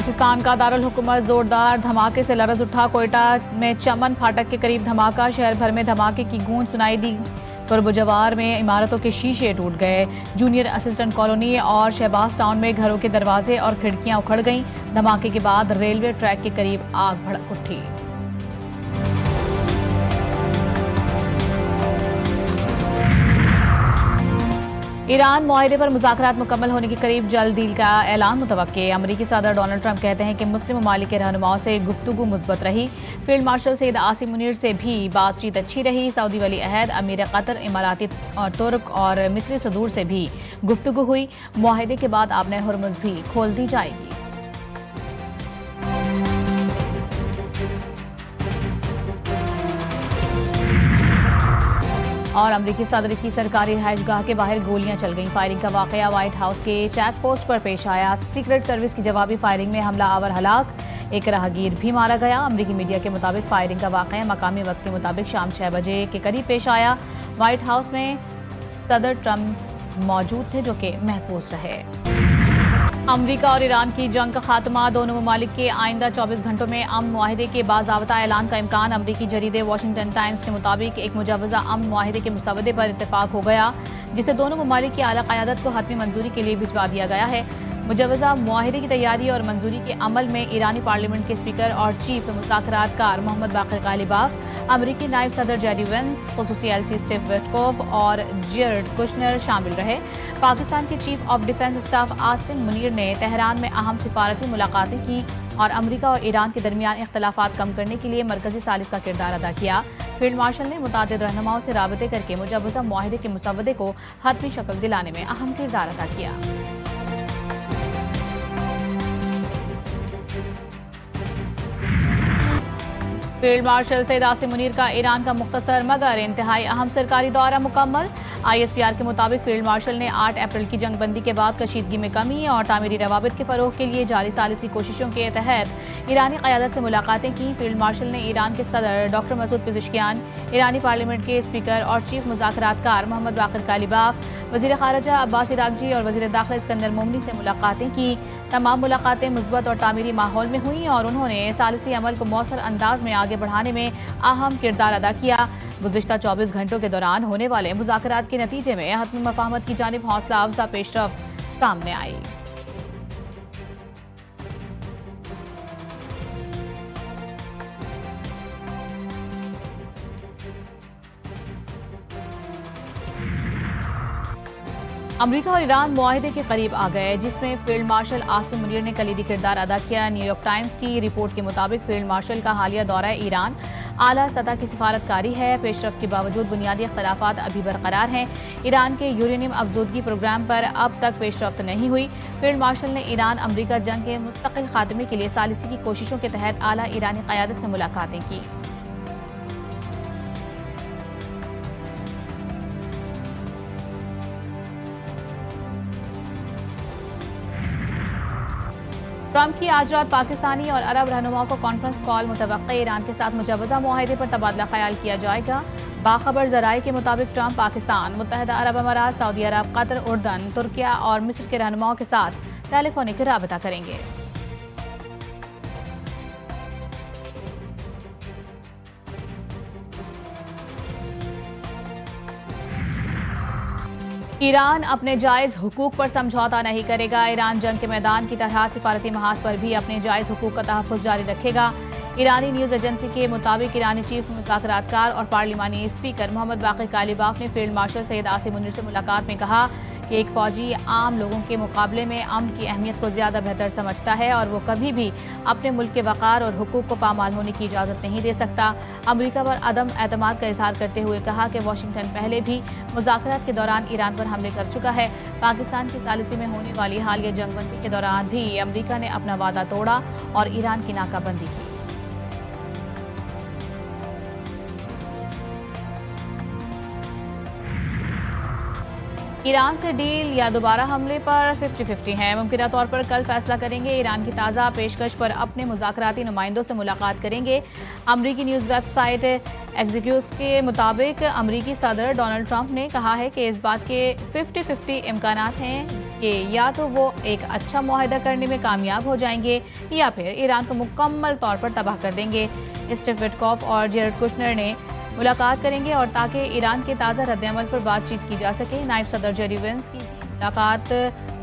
बलूचिस्तान का दारुल हुकूमत जोरदार धमाके से लरज उठा। कोयटा में चमन फाटक के करीब धमाका, शहर भर में धमाके की गूंज सुनाई दी। कुर्बजवार में इमारतों के शीशे टूट गए। जूनियर असिस्टेंट कॉलोनी और शहबाज टाउन में घरों के दरवाजे और खिड़कियां उखड़ गईं। धमाके के बाद रेलवे ट्रैक के करीब आग भड़क उठी। ईरान मुआहदे पर मुज़ाकरात मुकम्मल होने के करीब जल्द डील का ऐलान मुतवक्के। अमरीकी सदर डोनाल्ड ट्रंप कहते हैं कि मुस्लिम ममालिक के रहनुमाओं से गुफ्तगू मुस्बत रही। फील्ड मार्शल सईद आसिम मुनीर से भी बातचीत अच्छी रही। सऊदी वली अहद, अमीर कतर, इमाराती और तुर्क और मिस्री सदूर से भी गुफ्तगू हुई। मुआहदे के बाद आबने हुर्मुज़ भी खोल दी जाएगी। और अमरीकी सदर की सरकारी रिहाइशगाह के बाहर गोलियां चल गईं। फायरिंग का वाकया व्हाइट हाउस के चेक पोस्ट पर पेश आया। सीक्रेट सर्विस की जवाबी फायरिंग में हमला आवर हलाक, एक राहगीर भी मारा गया। अमरीकी मीडिया के मुताबिक फायरिंग का वाकया मकामी वक्त के मुताबिक शाम 6 बजे के करीब पेश आया। व्हाइट हाउस में सदर ट्रंप मौजूद थे जो कि महफूज रहे। अमरीका और ईरान की जंग का खात्मा, दोनों ममालिक के आइंदा 24 घंटों में अमन मुआहदे के बाज़ाब्ता ऐलान का इम्कान। अमरीकी जरीदे वाशिंगटन टाइम्स के मुताबिक एक मुजवज़ा अमन मुआहदे के मुसवदे पर इत्तेफाक हो गया, जिसे दोनों ममालिक की आला क़यादत को हतमी मंजूरी के लिए भिजवा दिया गया है। मुजवज़ा मुआहदे की तैयारी और मंजूरी के अमल में ईरानी पार्लियामेंट के स्पीकर और चीफ मुज़ाकरातकार मोहम्मद बाक़िर गालिबाफ, अमरीकी नायब सदर जेडी वेंस, खुसूसी एलची स्टीव विटकोफ और जैरेड कुशनर शामिल रहे। पाकिस्तान के chief of defence staff Asim Munir ने तेहरान में अहम सिफारती मुलाकातें की और अमरीका और ईरान के दरमियान इख्तलाफात कम करने के लिए मरकजी सालिस का किरदार अदा किया। फील्ड मार्शल ने मुतादिद रहनुमाओं से राबते करके मुजवज़ा मुआहदे के मुसवदे को हतमी शक्ल दिलाने में अहम किरदार अदा किया। फील्ड मार्शल सईद आसिम मुनीर का ईरान का मुख्तसर मगर इंतहाई अहम सरकारी दौरा मुकम्मल। ISPR के मुताबिक फील्ड मार्शल ने 8 अप्रैल की जंगबंदी के बाद कशीदगी में कमी और तामीरी रवाबित के फरोग के लिए जारी सालिसी कोशिशों के तहत ईरानी क़यादत से मुलाकातें की। फील्ड मार्शल ने ईरान के सदर डॉक्टर मसूद पिज़ेश्कियान, ईरानी पार्लियामेंट के स्पीकर और चीफ मुज़ाकरातकार मोहम्मद बाक़िर गालिबाफ, वज़ीर ख़ारजा अब्बास इराक़ची और वज़ीर दाखिला इस्कंदर मोमनी से मुलाकातें की। तमाम मुलाकातें मुस्बत और तामीरी माहौल में हुई और उन्होंने सालिसी अमल को मौसर अंदाज में आगे बढ़ाने में अहम किरदार अदा किया। गुज़िश्ता 24 घंटों के दौरान होने वाले मुज़ाकरात के नतीजे में हतमी मफ़ाहमत की जानिब हौसला अफजा पेशरफ्त सामने आई। अमरीका और ईरान मुआहदे के करीब आ गए, जिसमें फील्ड मार्शल आसिम मुनीर ने कलीदी किरदार अदा किया। न्यूयॉर्क टाइम्स की रिपोर्ट के मुताबिक फील्ड मार्शल का हालिया दौरा ईरान आला सतह की सिफारतकारी है। पेशरफ्त के बावजूद बुनियादी इख्तलाफात अभी बरकरार हैं। ईरान के यूरेनियम अफजूदगी प्रोग्राम पर अब तक पेशरफ्त नहीं हुई। फील्ड मार्शल ने ईरान अमरीका जंग के मुस्तकिल खात्मे के लिए सालिसी की कोशिशों के तहत आला ईरानी क़यादत से मुलाकातें की। ट्रंप की आज रात पाकिस्तानी और अरब रहनुमाओं को कॉन्फ्रेंस कॉल मुतवक्के। ईरान के साथ मुजवज़ा मुआहदे पर तबादला ख्याल किया जाएगा। बाखबर ज़राए के मुताबिक ट्रंप पाकिस्तान, मुत्तहिदा अरब अमारात, सऊदी अरब, कतर, उर्दन, तुर्किया और मिस्र के रहनुमाओं के साथ टेलीफोनिक राबता करेंगे। ईरान अपने जायज़ हुकूक पर समझौता नहीं करेगा। ईरान जंग के मैदान की तरह सिफारती महाज पर भी अपने जायज़ हुकूक का तहफ़्फ़ुज़ जारी रखेगा। ईरानी न्यूज़ एजेंसी के मुताबिक ईरानी चीफ मुज़ाकरातकार और पार्लिमानी स्पीकर मोहम्मद बाक़िर गालिबाफ ने फील्ड मार्शल सईद आसिम मुनीर से मुलाकात में कहा कि एक फ़ौजी आम लोगों के मुकाबले में अमन की अहमियत को ज़्यादा बेहतर समझता है और वो कभी भी अपने मुल्क के वक़ार और हुकूक को पामाल होने की इजाज़त नहीं दे सकता। अमरीका पर अदम एतमाद का इज़हार करते हुए कहा कि वाशिंगटन पहले भी मुज़ाकरात के दौरान ईरान पर हमले कर चुका है। पाकिस्तान की सालिसी में होने वाली हालिया जंगबंदी के दौरान भी अमरीका ने अपना वादा तोड़ा और ईरान की नाकाबंदी की। ईरान से डील या दोबारा हमले पर 50-50 है। मुमकिन तौर पर कल फैसला करेंगे। ईरान की ताज़ा पेशकश पर अपने मुज़ाकराती नुमाइंदों से मुलाकात करेंगे। अमरीकी न्यूज़ वेबसाइट एग्जीक्यूटिव के मुताबिक अमरीकी सदर डोनाल्ड ट्रंप ने कहा है कि इस बात के 50-50 इम्कानात हैं कि या तो वो एक अच्छा मुआहदा करने में कामयाब हो जाएंगे या फिर ईरान को मुकम्मल तौर पर तबाह कर देंगे। स्टीव विटकॉफ और जेरेड कुशनर ने मुलाकात करेंगे और ताकि ईरान के ताज़ा रद्दअमल पर बातचीत की जा सके। नायब सदर जेडी वेंस की मुलाकात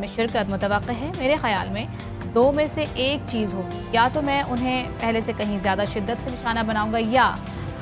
में शिरकत मुतवक्किल है। मेरे ख्याल में दो में से एक चीज़ होगी, या तो मैं उन्हें पहले से कहीं ज़्यादा शिद्दत से निशाना बनाऊंगा या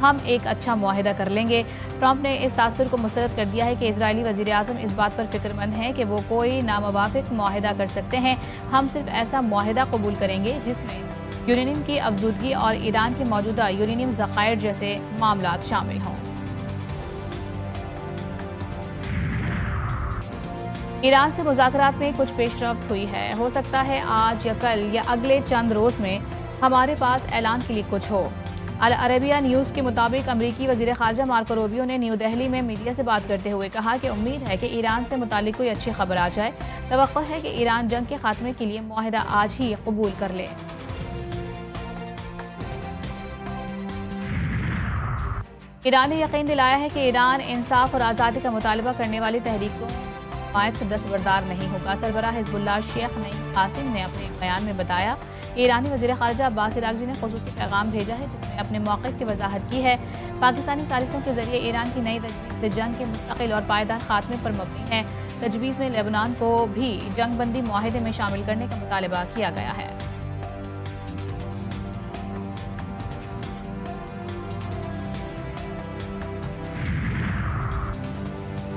हम एक अच्छा मुआहिदा कर लेंगे। ट्रंप ने इस तासुर को मुस्तरद कर दिया है कि इजरायली वज़ीर आज़म इस बात पर फिक्रमंद हैं कि वो कोई नामुवाफिक मुआहिदा कर सकते हैं। हम सिर्फ ऐसा मुआहिदा कबूल करेंगे जिसमें यूरेनियम की अफजूदगी और ईरान के मौजूदा यूरेनियम ज़खायर जैसे मामलात शामिल हों। ईरान से मुज़ाकरात में कुछ पेशरफ्त हुई है। हो सकता है आज या कल या अगले चंद रोज़ में हमारे पास ऐलान के लिए कुछ हो। अल अरबिया न्यूज़ के मुताबिक अमरीकी वज़ीर ख़ारजा मार्को रूबियो ने न्यू दिल्ली में मीडिया से बात करते हुए कहा कि उम्मीद है कि ईरान से मुतालिक कोई अच्छी खबर आ जाए। तवक्को है कि ईरान जंग के खात्मे के लिए मुआहिदा आज ही कबूल कर ले। ईरान ने यकीन दिलाया है कि ईरान इंसाफ और आज़ादी का मुतालबा करने वाली तहरीकों से दस्तबरदार नहीं होगा। सरबराह हिज़्बुल्लाह शेख नईम कासिम ने अपने एक बयान में बताया कि ईरानी वज़ीर ख़ारजा अब्बास इराक़ची ने ख़ुसूसी पैगाम भेजा है जिसमें अपने मौक़िफ़ की वजाहत की है। पाकिस्तानी साजिशों के जरिए ईरान की नई तजवीज़ जंग के मुस्तक़िल और पायदार खात्मे पर मबनी है। तजवीज़ में लेबनान को भी जंग बंदी मुआहिदे में शामिल करने का मुतालबा किया गया है।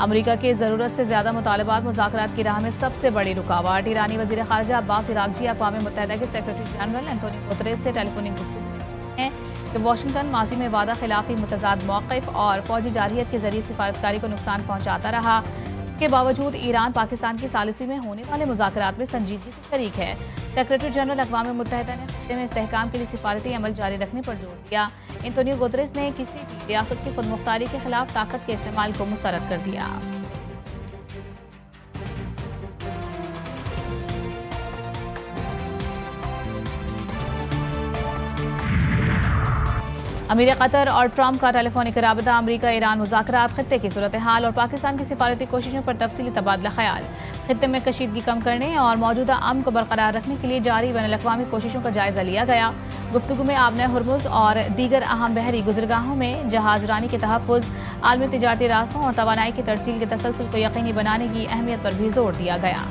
अमरीका के ज़रूरत से ज़्यादा मुतालबात मुज़ाकरात की राह में सबसे बड़ी रुकावट। ईरानी वज़ीर ख़ारजा अब्बास इराक़ची अक़वाम मुत्तहिदा के सेक्रेटरी जनरल एंटोनियो गुतरेस से टेलीफोनिक गुफ्तगू में कि वाशिंगटन माजी में वादा खिलाफी, मुतज़ाद मौक़िफ़ और फ़ौजी जारहियत के ज़रिए सिफारतकारी को नुकसान पहुँचाता रहा। इसके बावजूद ईरान पाकिस्तान की सालिसी में होने वाले मुज़ाकरात में संजीदगी से शरीक है। सेक्रेटरी जनरल अक़वाम मुत्तहिदा ने खित्ते में इस्तेहकाम के लिए सिफारती अमल जारी रखने पर जोर दिया। एंटोनियो गुतरेस ने किसी भी रियासत की खुदमुख्तारी के खिलाफ ताकत के इस्तेमाल को मुस्तरद कर दिया। अमीर कतर और ट्रंप का टेलीफोनिक राबता, अमरीका ईरान मुज़ाकरात, खित्ते की सूरत हाल और पाकिस्तान की सिफारती कोशिशों पर तफसीली तबादला ख्याल, खित्ते में कशीदगी कम करने और मौजूदा अमन को बरकरार रखने के लिए जारी बैनुल-अक़वामी कोशिशों का जायजा लिया गया। गुफ्तगू में आबने हुर्मुज़ और दीगर अहम बहरी गुज़रगाहों में जहाज रानी के तहफ़्फ़ुज़, आलमी तिजारती रास्तों और तवानाई की तरसील के तसलसल को यकीनी बनाने की अहमियत पर भी जोर दिया गया।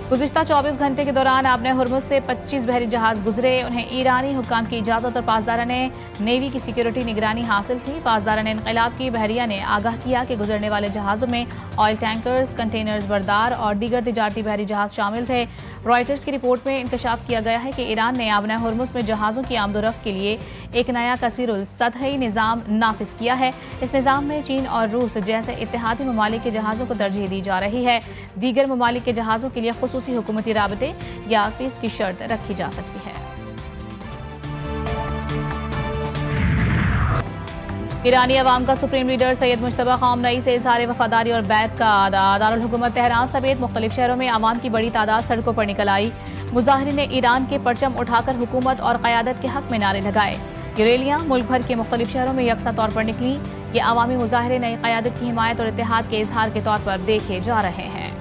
गुज़िश्ता 24 घंटे के दौरान आबने हुर्मुज़ से 25 बहरी जहाज गुजरे। उन्हें ईरानी हुक्काम की इजाज़त और पासदाराने नेवी की सिक्योरिटी निगरानी हासिल थी। पासदाराने इनक़लाब की बहरिया ने आगाह किया कि गुजरने वाले जहाज़ों में ऑयल टैंकर्स, कंटेनर्स बरदार और दीगर तिजारती बहरी जहाज शामिल थे। रॉयटर्स की रिपोर्ट में इंकशाफ किया गया है कि ईरान ने आबने हुर्मुज़ में जहाज़ों की आमदोरफ्त के लिए एक नया कसीरुल सतही निज़ाम नाफिज किया है। इस निज़ाम में चीन और रूस जैसे इत्तेहादी ममालिक के जहाज़ों को तरजीह दी जा रही है। दीगर ममालिक के जहाज़ों के लिए खुसूसी हुकूमती राबते या फीस की शर्त रखी जा सकती है। ईरानी अवाम का सुप्रीम लीडर सैयद मुज्तबा ख़ामनई से इज़हार वफादारी और बैत का आदा। दारुल हुकूमत तेहरान समेत मुख्तलिफ शहरों में अवाम की बड़ी तादाद सड़कों पर निकल आई। मुजाहिरीन ने ईरान के परचम उठाकर हुकूमत और क़यादत के हक में नारे लगाए। ये रैलियाँ मुल्क भर के मुख्तलिफ शहरों में यकसा तौर पर निकली। ये अवामी मुजाहिरे नई क़यादत की हिमायत और इत्तेहाद के इजहार के तौर पर देखे जा रहे हैं।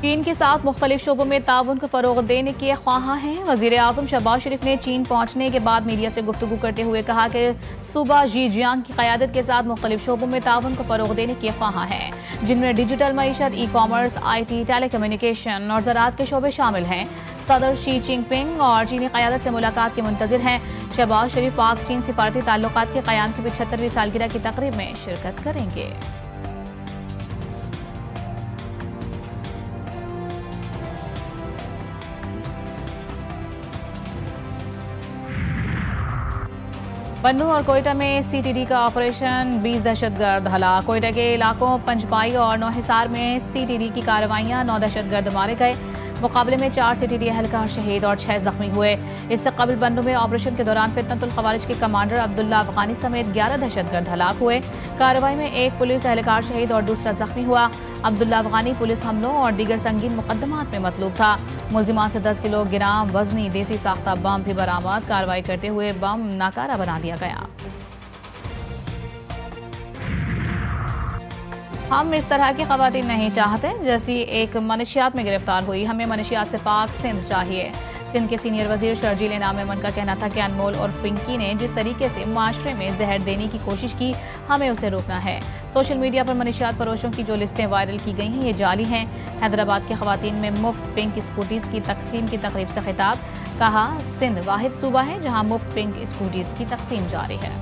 चीन के साथ मुख्तलिफ शोबों में ताउन को फ़रोग़ देने के ख्वाहां हैं। वज़ीर आज़म शहबाज शरीफ ने चीन पहुँचने के बाद मीडिया से गुफ्तगू करते हुए कहा कि सूबा ज़ीजियांग की क़यादत के साथ मुख्तलिफ शोबों में ताउन को फ़रोग़ देने के ख्वाहां हैं, जिनमें डिजिटल मईशत, ई कॉमर्स, IT, टेलीकम्युनिकेशन और ज़राअत के शोबे शामिल हैं। सदर शी जिनपिंग और चीनी क़यादत से मुलाकात के मुंतज़िर हैं। शहबाज शरीफ पाक चीन सिफारती ताल्लुकात के क़याम की 75वीं सालगिरह की तक़रीब में शिरकत करेंगे। पन्नू और कोयटा में CTD का ऑपरेशन, 20 दहशतगर्द हलाक। कोयटा के इलाकों पंचपाई और नौहिसार में CTD की कार्रवाइयाँ, 9 दहशतगर्द मारे गए। मुकाबले में 4 CTD एहलकार शहीद और 6 जख्मी हुए। इससे कबल पन्नू में ऑपरेशन के दौरान फितनतुल खवारिज के कमांडर अब्दुल्ला अफगानी समेत 11 दहशतगर्द हलाक हुए। कार्रवाई में एक पुलिस एहलकार शहीद और दूसरा जख्मी हुआ। अब्दुल्ला अफगानी पुलिस हमलों और दीगर संगीन मुकदमात में मतलूब था। मुलजिमान से 10 किलोग्राम वजनी देसी साख्ता बम भी बरामद। कार्रवाई करते हुए बम नाकारा बना दिया गया। हम इस तरह की खवातीन नहीं चाहते जैसी एक मनशियात में गिरफ्तार हुई। हमें मनशियात से पाक सिंध चाहिए। सिंध के सीनियर वजीर शर्जील इनाम मेमन का कहना था कि अनमोल और पिंकी ने जिस तरीके से माशरे में जहर देने की कोशिश की, हमें उसे रोकना है। सोशल मीडिया पर मनशियात फरोशों की जो लिस्टें वायरल की गई हैं, ये जाली हैं। हैदराबाद की खवातीन में मुफ्त पिंक स्कूटीज की तकसीम की तकरीब से खिताब। कहा, सिंध वाहिद सूबा है जहाँ मुफ्त पिंक स्कूटीज की तकसीम जारी है।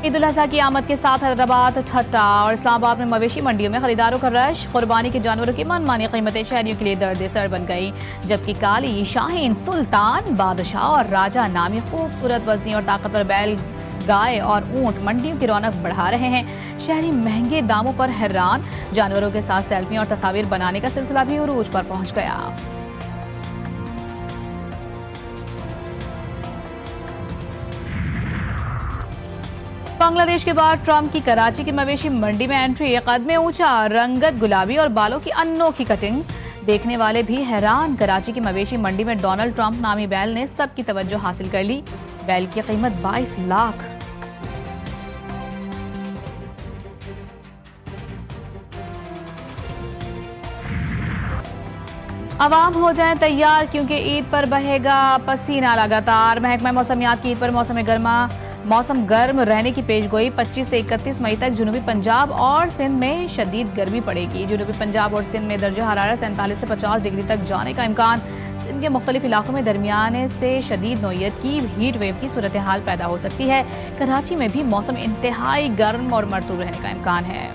ईद उल अजहा की आमद के साथ हैदराबाद, ठट्टा और इस्लामाबाद में मवेशी मंडियों में खरीदारों का रश। कुर्बानी के जानवरों की मनमानी कीमतें शहरियों के लिए दर्द सर बन गई। जबकि काली, शाहीन, सुल्तान, बादशाह और राजा नामी खूबसूरत वजनी और ताकतवर बैल, गाय और ऊंट मंडियों की रौनक बढ़ा रहे हैं। शहरी महंगे दामों पर हैरान। जानवरों के साथ सेल्फी और तस्वीर बनाने का सिलसिला भी उरूज पर पहुंच गया। बांग्लादेश के बाद ट्रंप की कराची की मवेशी मंडी में एंट्री। कद में ऊंचा, रंगत गुलाबी और बालों की अनोखी कटिंग। देखने वाले भी हैरान। कराची की मवेशी मंडी में डोनाल्ड ट्रंप नामी बैल ने सबकी तवज्जो हासिल कर ली। बैल की कीमत 22 लाख। आवाम हो जाएं तैयार क्योंकि ईद पर बहेगा पसीना लगातार। महकमा मौसमियात की ईद पर मौसम गर्म रहने की पेशगोई। 25 से 31 मई तक जनूबी पंजाब और सिंध में शदीद गर्मी पड़ेगी। जनूबी पंजाब और सिंध में दर्जा हरारत 47 से 50 डिग्री तक जाने का इम्कान। सिंध के मुख्तलिफ इलाकों में दरमियाने से शदीद नौयत की हीट वेव की सूरत हाल पैदा हो सकती है। कराची में भी मौसम इंतहाई गर्म और मरतूब रहने का इम्कान है।